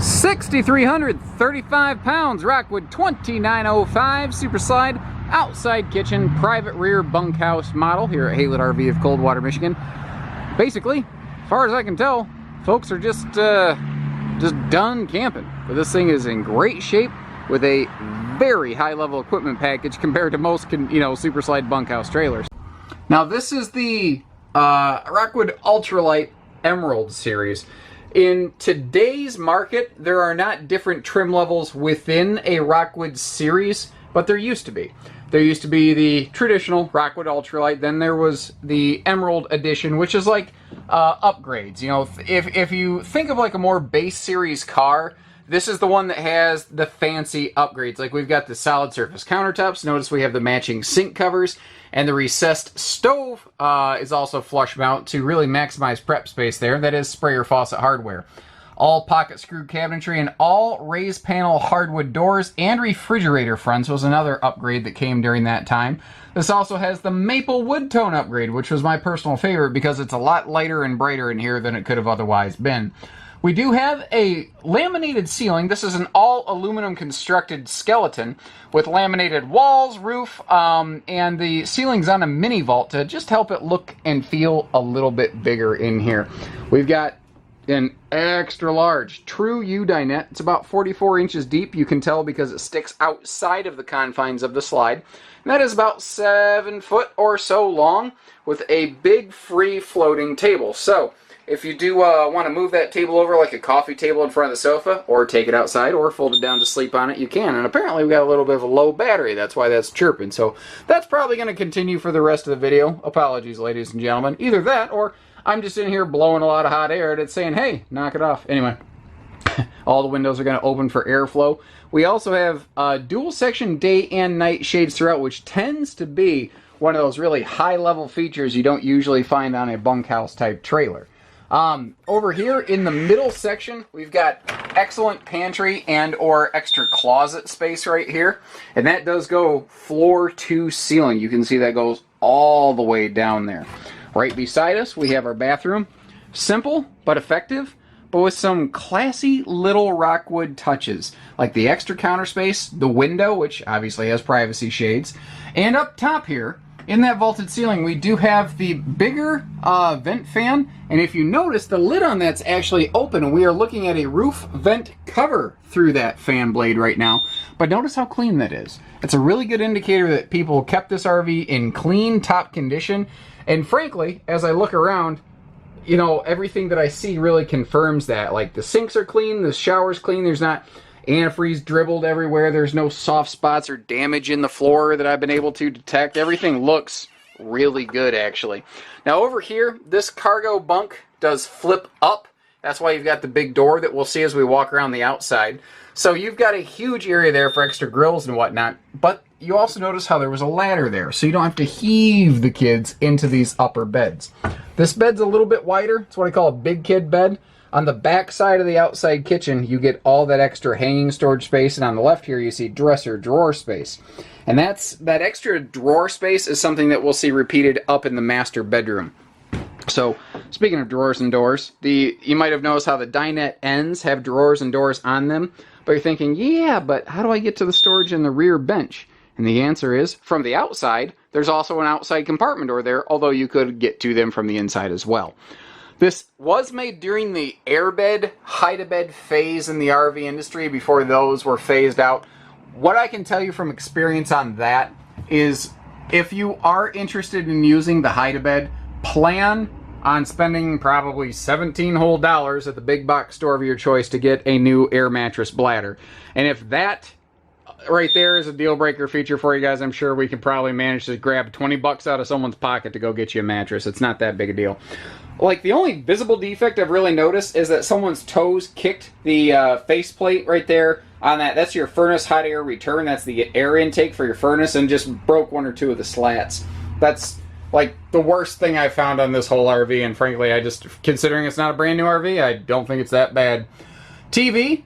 6,335 pounds, Rockwood 2905 Super Slide outside kitchen private rear bunkhouse model here at Haylett RV of Coldwater, Michigan. Basically, as far as I can tell, folks are just done camping. But this thing is in great shape with a very high level equipment package compared to most, Super Slide bunkhouse trailers. Now this is the Rockwood Ultralite Emerald series. In today's market, there are not different trim levels within a Rockwood series, but there used to be. There used to be the traditional Rockwood Ultralite, then there was the Emerald Edition, which is like upgrades. You know, if you think of like a more base series car, this is the one that has the fancy upgrades. Like we've got the solid surface countertops. Notice we have the matching sink covers, and the recessed stove is also flush mount to really maximize prep space there. That is sprayer faucet hardware. All pocket screw cabinetry and all raised panel hardwood doors, and refrigerator fronts was another upgrade that came during that time. This also has the maple wood tone upgrade, which was my personal favorite because it's a lot lighter and brighter in here than it could have otherwise been. We do have a laminated ceiling. This is an all aluminum constructed skeleton with laminated walls, roof, and the ceiling's on a mini vault to just help it look and feel a little bit bigger in here. We've got an extra large true U-dinette. It's about 44 inches deep. You can tell because it sticks outside of the confines of the slide. And that is about 7 foot or so long with a big free floating table. So if you do want to move that table over like a coffee table in front of the sofa, or take it outside, or fold it down to sleep on it, you can. And apparently we got a little bit of a low battery. That's why that's chirping. So that's probably going to continue for the rest of the video. Apologies, ladies and gentlemen. Either that, or I'm just in here blowing a lot of hot air and it's saying, hey, knock it off. Anyway, all the windows are going to open for airflow. We also have dual section day and night shades throughout, which tends to be one of those really high level features you don't usually find on a bunkhouse type trailer. Over here in the middle section, we've got excellent pantry and or extra closet space right here. And that does go floor to ceiling. You can see that goes all the way down there. Right beside us, we have our bathroom. Simple, but effective, but with some classy little Rockwood touches. Like the extra counter space, the window, which obviously has privacy shades. And up top here, in that vaulted ceiling, we do have the bigger vent fan, and if you notice, the lid on that's actually open, and we are looking at a roof vent cover through that fan blade right now. But notice how clean that is. It's a really good indicator that people kept this RV in clean, top condition, and frankly, as I look around, you know, everything that I see really confirms that. Like, the sinks are clean, the shower's clean, there's not antifreeze dribbled everywhere. There's no soft spots or damage in the floor that I've been able to detect. Everything looks really good, actually. Now over here, this cargo bunk does flip up. That's why you've got the big door that we'll see as we walk around the outside. So you've got a huge area there for extra grills and whatnot, but you also notice how there was a ladder there, so you don't have to heave the kids into these upper beds. This bed's a little bit wider. It's what I call a big kid bed. On the back side of the outside kitchen, you get all that extra hanging storage space, and on the left here you see dresser drawer space. And that extra drawer space is something that we'll see repeated up in the master bedroom. So, speaking of drawers and doors, you might have noticed how the dinette ends have drawers and doors on them, but you're thinking, yeah, but how do I get to the storage in the rear bench? And the answer is, from the outside, there's also an outside compartment door there, although you could get to them from the inside as well. This was made during the airbed, hide-a-bed phase in the RV industry before those were phased out. What I can tell you from experience on that is if you are interested in using the hide-a-bed, plan on spending probably $17 whole at the big box store of your choice to get a new air mattress bladder. And if that right there is a deal breaker feature for you guys, I'm sure we can probably manage to grab 20 bucks out of someone's pocket to go get you a mattress. It's not that big a deal. Like, the only visible defect I've really noticed is that someone's toes kicked the faceplate right there on that. That's your furnace hot air return. That's the air intake for your furnace, and just broke one or two of the slats. That's like the worst thing I found on this whole RV, and frankly, considering it's not a brand new RV, I don't think it's that bad. TV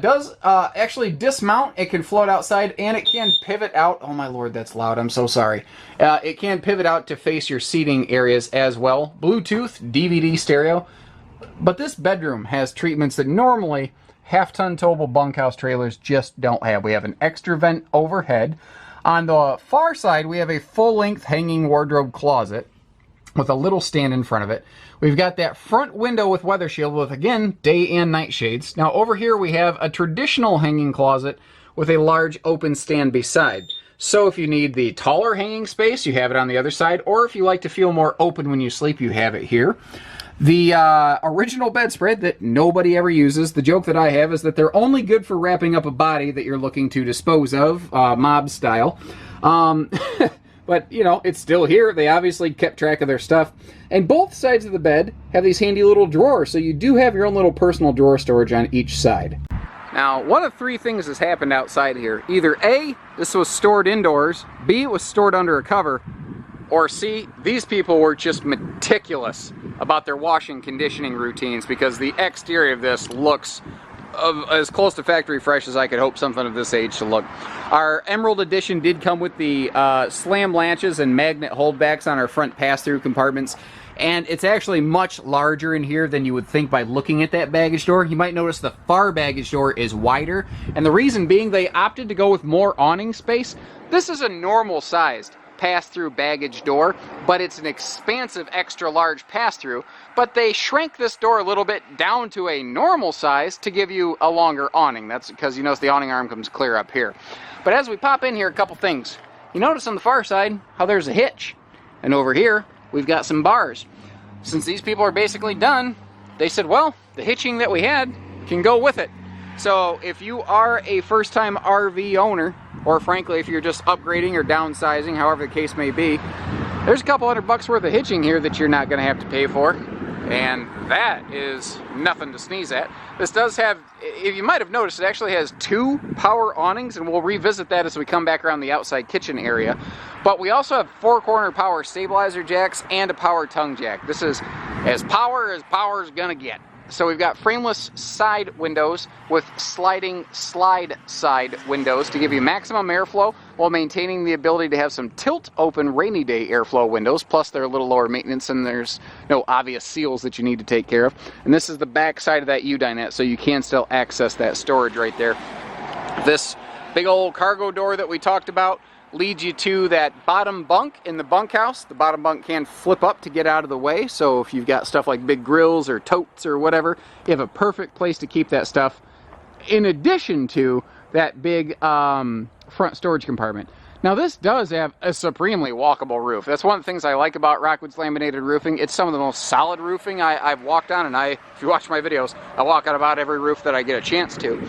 does actually dismount. It can float outside, and it can pivot out. Oh my lord, that's loud. I'm so sorry. It can pivot out to face your seating areas as well. Bluetooth, DVD stereo. But this bedroom has treatments that normally half-ton towable bunkhouse trailers just don't have. We have an extra vent overhead. On the far side, we have a full-length hanging wardrobe closet with a little stand in front of it. We've got that front window with weather shield with, again, day and night shades. Now over here we have a traditional hanging closet with a large open stand beside. So if you need the taller hanging space, you have it on the other side, or if you like to feel more open when you sleep, you have it here. The original bedspread that nobody ever uses, the joke that I have is that they're only good for wrapping up a body that you're looking to dispose of, mob style. But, you know, it's still here. They obviously kept track of their stuff. And both sides of the bed have these handy little drawers, so you do have your own little personal drawer storage on each side. Now, one of three things has happened outside here. Either A, this was stored indoors, B, it was stored under a cover, or C, these people were just meticulous about their washing conditioning routines, because the exterior of this looks as close to factory fresh as I could hope something of this age to look. Our Emerald Edition did come with the slam latches and magnet holdbacks on our front pass-through compartments, and it's actually much larger in here than you would think by looking at that baggage door. You might notice the far baggage door is wider, and the reason being they opted to go with more awning space. This is a normal sized pass-through baggage door, but it's an expansive extra large pass-through, but they shrank this door a little bit down to a normal size to give you a longer awning. That's because you notice the awning arm comes clear up here. But as we pop in here, a couple things. You notice on the far side how there's a hitch, and over here we've got some bars. Since these people are basically done, they said, well, the hitching that we had can go with it. So if you are a first-time RV owner, or frankly if you're just upgrading or downsizing, however the case may be, there's a couple $100 worth of hitching here that you're not going to have to pay for, and that is nothing to sneeze at. This does have, if you might have noticed, it actually has 2 power awnings, and we'll revisit that as we come back around the outside kitchen area. But we also have 4-corner power stabilizer jacks and a power tongue jack. This is as power's gonna get. So we've got frameless side windows with sliding slide side windows to give you maximum airflow while maintaining the ability to have some tilt open rainy day airflow windows, plus they're a little lower maintenance and there's no obvious seals that you need to take care of. And this is the back side of that U-dinette, so you can still access that storage right there. This big old cargo door that we talked about leads you to that bottom bunk in the bunkhouse. The bottom bunk can flip up to get out of the way, so if you've got stuff like big grills or totes or whatever, you have a perfect place to keep that stuff, in addition to that big front storage compartment. Now this does have a supremely walkable roof. That's one of the things I like about Rockwood's laminated roofing. It's some of the most solid roofing I've walked on, and if you watch my videos, I walk on about every roof that I get a chance to.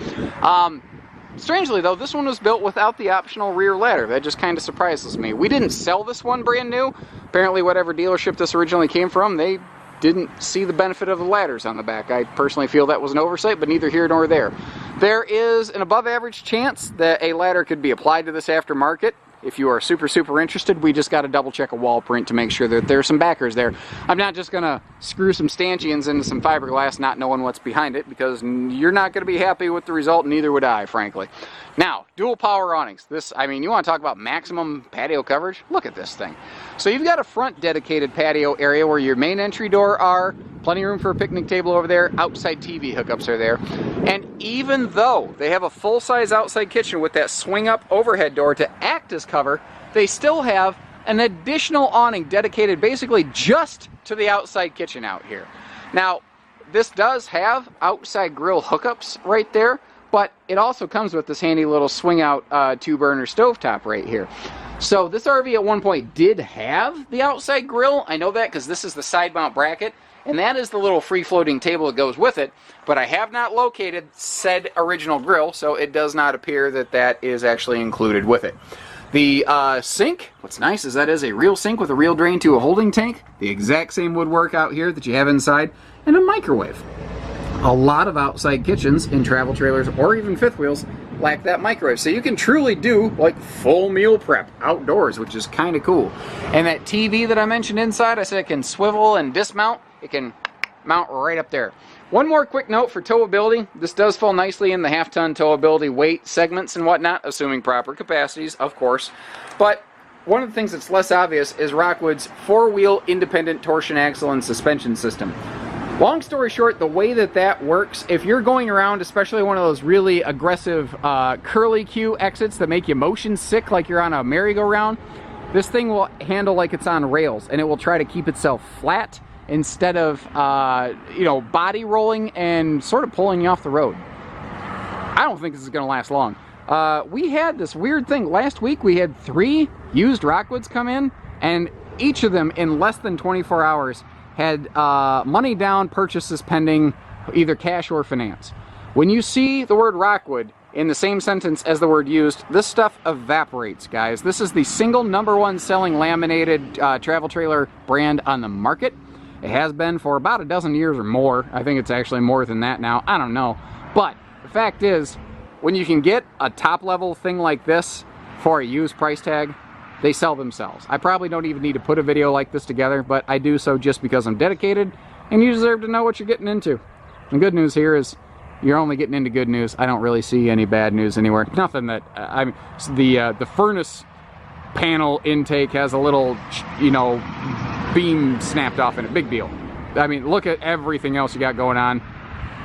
Strangely though, this one was built without the optional rear ladder. That just kind of surprises me. We didn't sell this one brand new. Apparently whatever dealership this originally came from, they didn't see the benefit of the ladders on the back. I personally feel that was an oversight, but neither here nor there. There is an above average chance that a ladder could be applied to this aftermarket. If you are super interested, we just got to double check a wall print to make sure that there's some backers there. I'm not just going to screw some stanchions into some fiberglass not knowing what's behind it, because you're not going to be happy with the result, and neither would I, frankly. Now, dual power awnings. This, I mean, you want to talk about maximum patio coverage? Look at this thing. So you've got a front dedicated patio area where your main entry door are, plenty of room for a picnic table over there, outside TV hookups are there. And even though they have a full-size outside kitchen with that swing-up overhead door to act as cover, they still have an additional awning dedicated basically just to the outside kitchen out here. Now, this does have outside grill hookups right there, but it also comes with this handy little swing-out 2-burner stovetop right here. So this RV at one point did have the outside grill. I know that because this is the side mount bracket, and that is the little free-floating table that goes with it, but I have not located said original grill, so it does not appear that that is actually included with it. The sink, what's nice is that is a real sink with a real drain to a holding tank, the exact same woodwork out here that you have inside, and a microwave. A lot of outside kitchens in travel trailers or even fifth wheels lack that microwave, so you can truly do like full meal prep outdoors, which is kind of cool. And that TV that I mentioned inside, I said it can swivel and dismount. It can mount right up there. One more quick note for towability. This does fall nicely in the half-ton towability weight segments and whatnot, assuming proper capacities, of course. But one of the things that's less obvious is Rockwood's 4-wheel independent torsion axle and suspension system. Long story short, the way that works, if you're going around, especially one of those really aggressive curly Q exits that make you motion sick like you're on a merry-go-round, this thing will handle like it's on rails, and it will try to keep itself flat instead of, you know, body rolling and sort of pulling you off the road. I don't think this is going to last long. We had this weird thing. Last week we had 3 used Rockwoods come in, and each of them in less than 24 hours had money down, purchases pending, either cash or finance. When you see the word Rockwood in the same sentence as the word used, this stuff evaporates, guys. This is the single #1 selling laminated travel trailer brand on the market. It has been for about a dozen years or more. I think it's actually more than that now. I don't know. But the fact is, when you can get a top-level thing like this for a used price tag, they sell themselves. I probably don't even need to put a video like this together, but I do so just because I'm dedicated, and you deserve to know what you're getting into. The good news here is you're only getting into good news. I don't really see any bad news anywhere. Nothing that, I mean, the furnace panel intake has a little, you know, beam snapped off in it. Big deal. I mean, look at everything else you got going on.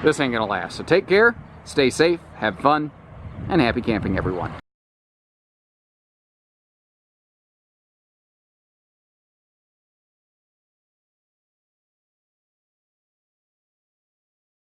This ain't gonna last. So take care, stay safe, have fun, and happy camping, everyone.